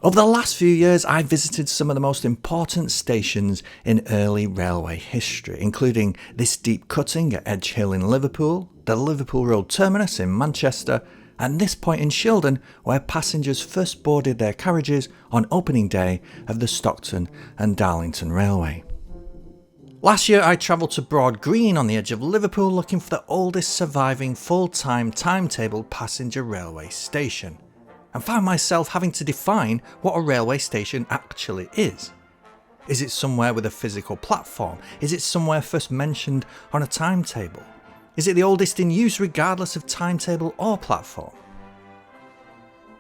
Over the last few years, I visited some of the most important stations in early railway history, including this deep cutting at Edge Hill in Liverpool, the Liverpool Road terminus in Manchester, and this point in Shildon where passengers first boarded their carriages on opening day of the Stockton and Darlington Railway. Last year I travelled to Broad Green on the edge of Liverpool looking for the oldest surviving full-time timetabled passenger railway station, and found myself having to define what a railway station actually is. Is it somewhere with a physical platform? Is it somewhere first mentioned on a timetable? Is it the oldest in use regardless of timetable or platform?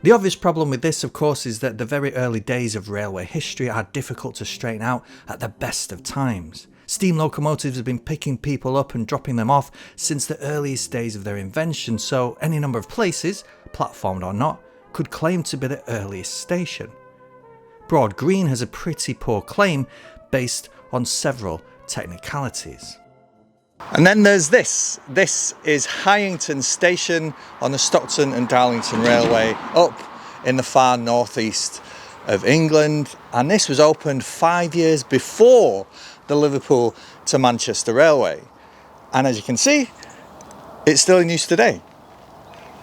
The obvious problem with this, of course, is that the very early days of railway history are difficult to straighten out at the best of times. Steam locomotives have been picking people up and dropping them off since the earliest days of their invention, so any number of places, platformed or not, could claim to be the earliest station. Broad Green has a pretty poor claim based on several technicalities. And then there's this. This is Heighington station on the Stockton and Darlington Railway up in the far northeast of England, and this was opened 5 years before the Liverpool to Manchester Railway, and as you can see, it's still in use today.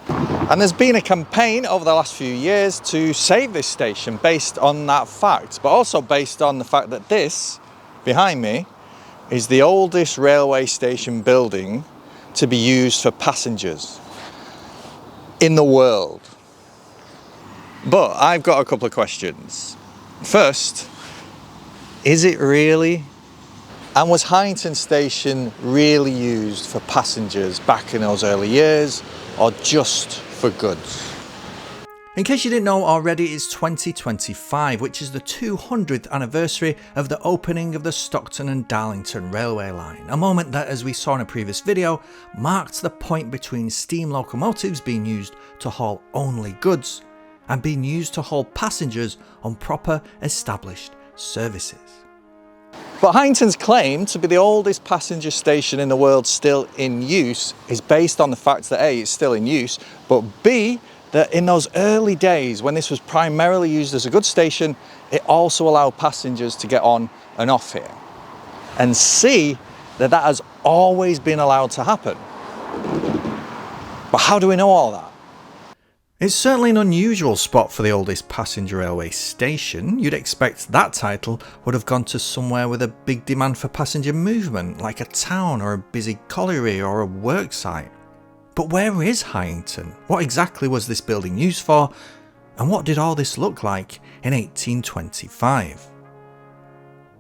And there's been a campaign over the last few years to save this station based on that fact, but also based on the fact that this behind me is the oldest railway station building to be used for passengers in the world. But I've got a couple of questions. First, is it really? And was Heighington Station really used for passengers back in those early years, or just for goods? In case you didn't know already, it's 2025, which is the 200th anniversary of the opening of the Stockton and Darlington Railway line, a moment that, as we saw in a previous video, marked the point between steam locomotives being used to haul only goods and being used to haul passengers on proper established services. But Heighington's claim to be the oldest passenger station in the world still in use is based on the fact that A, it's still in use, but B, that in those early days when this was primarily used as a goods station, it also allowed passengers to get on and off here. And C, that has always been allowed to happen. But how do we know all that? It's certainly an unusual spot for the oldest passenger railway station. You'd expect that title would have gone to somewhere with a big demand for passenger movement, like a town or a busy colliery or a work site. But where is Heighington? What exactly was this building used for? And what did all this look like in 1825?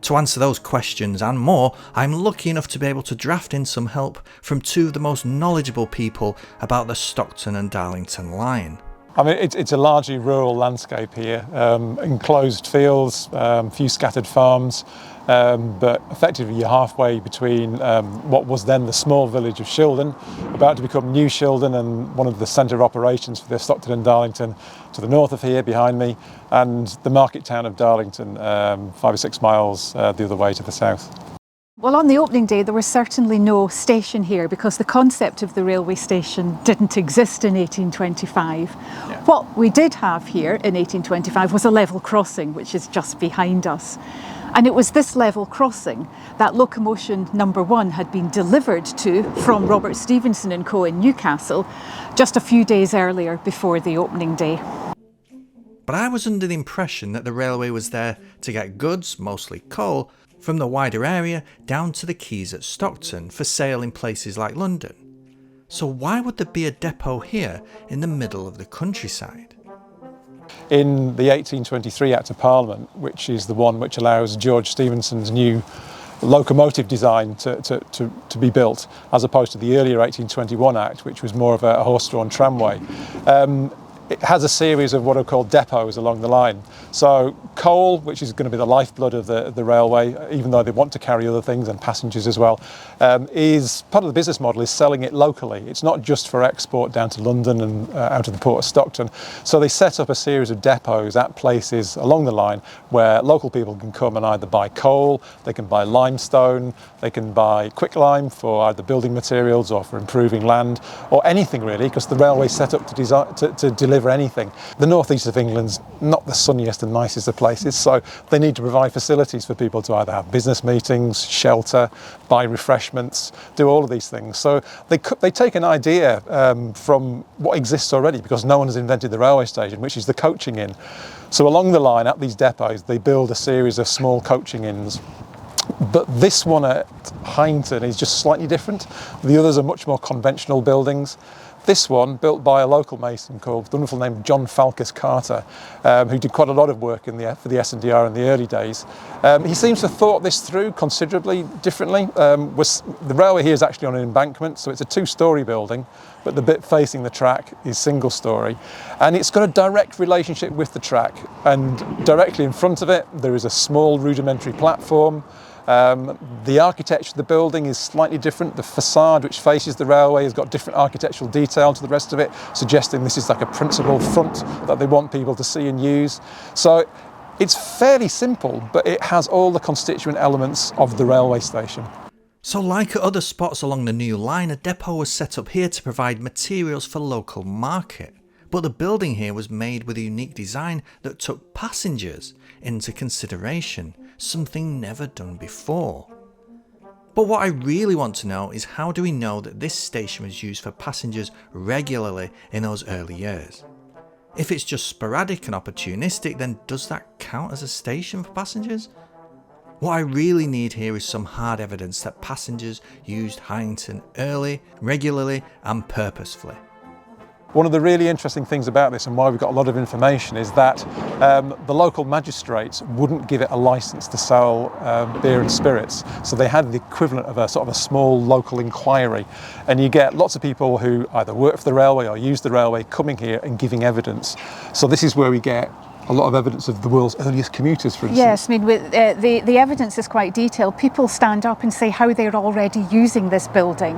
To answer those questions and more, I'm lucky enough to be able to draft in some help from two of the most knowledgeable people about the Stockton and Darlington line. I mean, it's a largely rural landscape here, enclosed fields, few scattered farms, but effectively you're halfway between what was then the small village of Shildon, about to become New Shildon and one of the centre operations for the Stockton and Darlington to the north of here behind me, and the market town of Darlington, 5 or 6 miles the other way to the south. Well, on the opening day there was certainly no station here because the concept of the railway station didn't exist in 1825. Yeah. What we did have here in 1825 was a level crossing, which is just behind us. And it was this level crossing that locomotion number 1 had been delivered to from Robert Stevenson and Co in Newcastle just a few days earlier before the opening day. But I was under the impression that the railway was there to get goods, mostly coal, from the wider area down to the quays at Stockton for sale in places like London. So why would there be a depot here in the middle of the countryside? In the 1823 Act of Parliament, which is the one which allows George Stephenson's new locomotive design to be built, as opposed to the earlier 1821 Act, which was more of a horse-drawn tramway, it has a series of what are called depots along the line. So coal, which is going to be the lifeblood of the railway, even though they want to carry other things and passengers as well, is part of the business model is selling it locally. It's not just for export down to London and out of the port of Stockton. So they set up a series of depots at places along the line where local people can come and either buy coal, they can buy limestone, they can buy quicklime for either building materials or for improving land, or anything really, because the railway is set up to deliver deliver anything. The northeast of England's not the sunniest and nicest of places, so they need to provide facilities for people to either have business meetings, shelter, buy refreshments, do all of these things. So they take an idea from what exists already, because no one has invented the railway station, which is the coaching inn. So along the line at these depots, they build a series of small coaching inns. But this one at Heighington is just slightly different. The others are much more conventional buildings. This one, built by a local mason called the wonderful name John Falkis Carter, who did quite a lot of work for the s&dr in the early days. He seems to have thought this through considerably differently. The railway here is actually on an embankment, so it's a two-storey building, but the bit facing the track is single-storey. And it's got a direct relationship with the track. And directly in front of it, there is a small rudimentary platform. The architecture of the building is slightly different. The facade which faces the railway has got different architectural detail to the rest of it, suggesting this is like a principal front that they want people to see and use. So it's fairly simple, but it has all the constituent elements of the railway station. So like at other spots along the new line, a depot was set up here to provide materials for local market. But the building here was made with a unique design that took passengers into consideration, something never done before. But what I really want to know is, how do we know that this station was used for passengers regularly in those early years? If it's just sporadic and opportunistic, then does that count as a station for passengers? What I really need here is some hard evidence that passengers used Heighington early, regularly and purposefully. One of the really interesting things about this, and why we've got a lot of information, is that the local magistrates wouldn't give it a licence to sell beer and spirits. So they had the equivalent of a sort of a small local inquiry. And you get lots of people who either work for the railway or use the railway coming here and giving evidence. So this is where we get a lot of evidence of the world's earliest commuters, for instance. Yes, I mean, the evidence is quite detailed. People stand up and say how they're already using this building,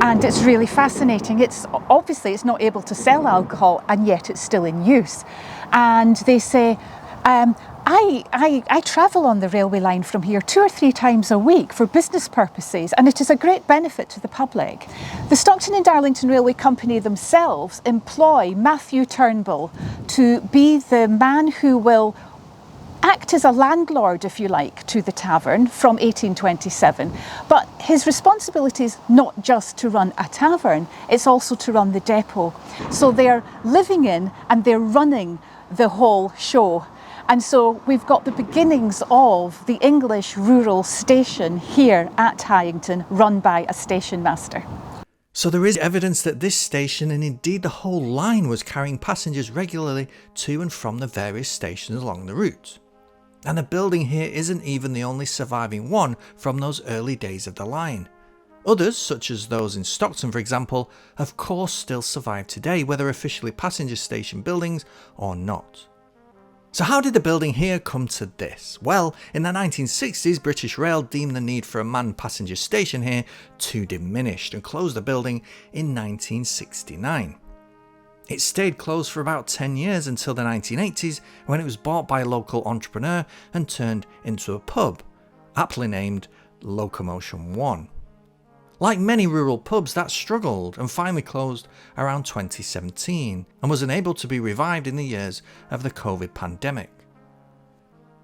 and it's really fascinating. It's obviously it's not able to sell alcohol, and yet it's still in use. And they say, I travel on the railway line from here 2 or 3 times a week for business purposes, and it is a great benefit to the public. The Stockton and Darlington Railway Company themselves employ Matthew Turnbull to be the man who will act as a landlord, if you like, to the tavern from 1827. But his responsibility is not just to run a tavern, it's also to run the depot. So they're living in and they're running the whole show. And so we've got the beginnings of the English rural station here at Heighington, run by a station master. So there is evidence that this station, and indeed the whole line, was carrying passengers regularly to and from the various stations along the route. And the building here isn't even the only surviving one from those early days of the line. Others, such as those in Stockton for example, of course still survive today, whether officially passenger station buildings or not. So how did the building here come to this? Well, in the 1960s, British Rail deemed the need for a manned passenger station here too diminished and closed the building in 1969. It stayed closed for about 10 years until the 1980s, when it was bought by a local entrepreneur and turned into a pub, aptly named Locomotion One. Like many rural pubs, that struggled and finally closed around 2017 and was unable to be revived in the years of the COVID pandemic.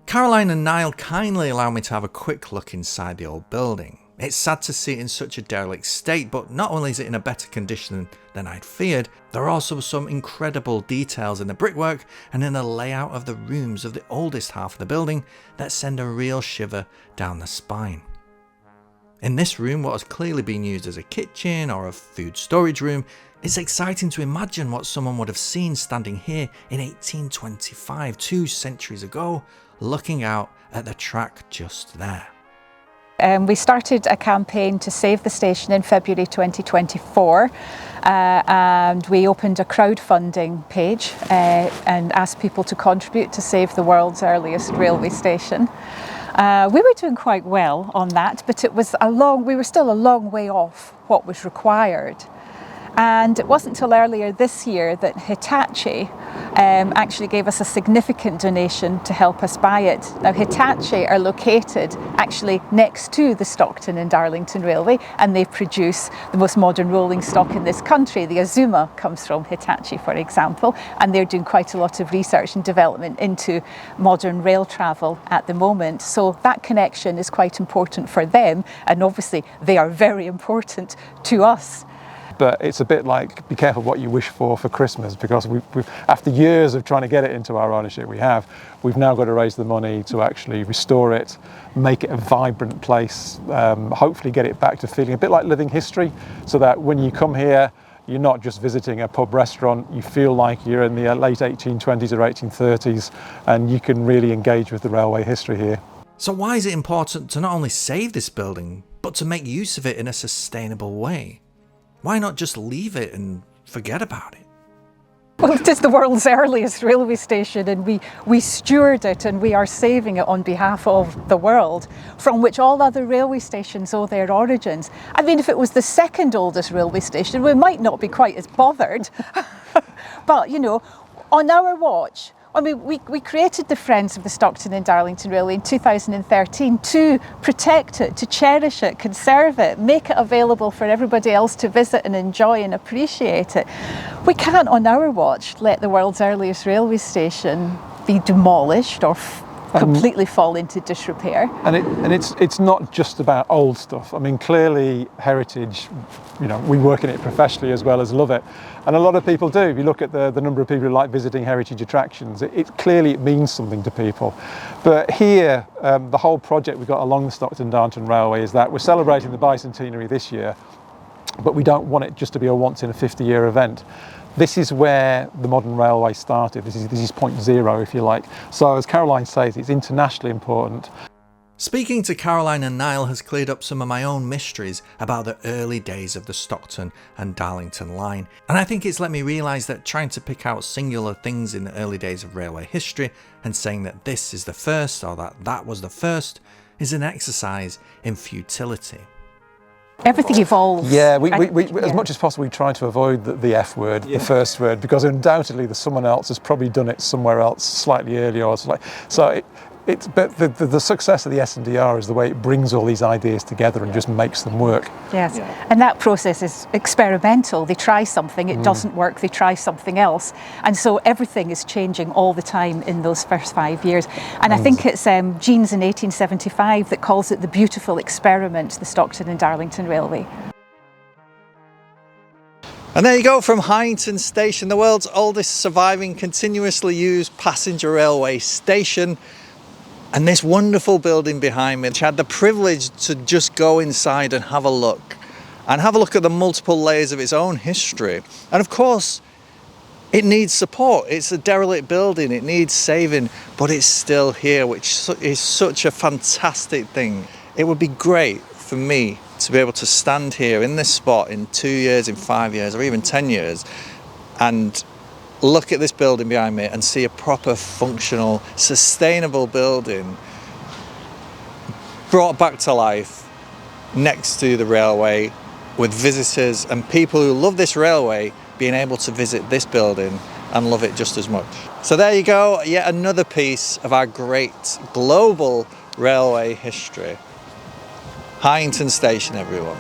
Caroline and Niall kindly allow me to have a quick look inside the old building. It's sad to see it in such a derelict state, but not only is it in a better condition than I'd feared, there are also some incredible details in the brickwork and in the layout of the rooms of the oldest half of the building that send a real shiver down the spine. In this room, what has clearly been used as a kitchen or a food storage room, it's exciting to imagine what someone would have seen standing here in 1825, 2 centuries ago, looking out at the track just there. We started a campaign to save the station in February 2024, and we opened a crowdfunding page and asked people to contribute to save the world's earliest railway station. We were doing quite well on that, but we were still a long way off what was required. And it wasn't until earlier this year that Hitachi actually gave us a significant donation to help us buy it. Now Hitachi are located actually next to the Stockton and Darlington Railway, and they produce the most modern rolling stock in this country. The Azuma comes from Hitachi, for example, and they're doing quite a lot of research and development into modern rail travel at the moment. So that connection is quite important for them, and obviously they are very important to us. But it's a bit like, be careful what you wish for Christmas, because we've after years of trying to get it into our ownership, we've now got to raise the money to actually restore it, make it a vibrant place, hopefully get it back to feeling a bit like living history, so that when you come here, you're not just visiting a pub restaurant, you feel like you're in the late 1820s or 1830s, and you can really engage with the railway history here. So why is it important to not only save this building, but to make use of it in a sustainable way? Why not just leave it and forget about it? Well, it is the world's earliest railway station, and we steward it, and we are saving it on behalf of the world, from which all other railway stations owe their origins. I mean, if it was the second oldest railway station, we might not be quite as bothered. But, you know, on our watch, I mean, we created the Friends of the Stockton and Darlington Railway in 2013 to protect it, to cherish it, conserve it, make it available for everybody else to visit and enjoy and appreciate it. We can't, on our watch, let the world's earliest railway station be demolished or completely fall into disrepair. And it's not just about old stuff. I mean, clearly heritage, you know, we work in it professionally as well as love it. And a lot of people do. If you look at the number of people who like visiting heritage attractions, it clearly means something to people. But here, the whole project we've got along the Stockton Darlington Railway is that we're celebrating the bicentenary this year, but we don't want it just to be a once in a 50-year event. This is where the modern railway started. This is point zero, if you like. So as Caroline says, it's internationally important. Speaking to Caroline and Niall has cleared up some of my own mysteries about the early days of the Stockton and Darlington line. And I think it's let me realise that trying to pick out singular things in the early days of railway history and saying that this is the first or that was the first is an exercise in futility. Everything evolves. Yeah, as much as possible, we try to avoid the F word, the first word, because undoubtedly there's someone else has probably done it somewhere else slightly earlier. Or but the success of the s&dr is the way it brings all these ideas together and just makes them work. Yes, and that process is experimental. They try something, it doesn't work, they try something else. And so everything is changing all the time in those first 5 years. And I think it's Jeans in 1875 that calls it the beautiful experiment, the Stockton and Darlington Railway. And there you go, from Heighington Station, the world's oldest surviving continuously used passenger railway station. And this wonderful building behind me, which I had the privilege to just go inside and have a look at the multiple layers of its own history. And of course, it needs support. It's a derelict building, it needs saving, but it's still here, which is such a fantastic thing. It would be great for me to be able to stand here in this spot in 2 years, in 5 years, or even 10 years, and look at this building behind me and see a proper functional, sustainable building brought back to life next to the railway, with visitors and people who love this railway being able to visit this building and love it just as much. So there you go, yet another piece of our great global railway history. Heighington Station, everyone.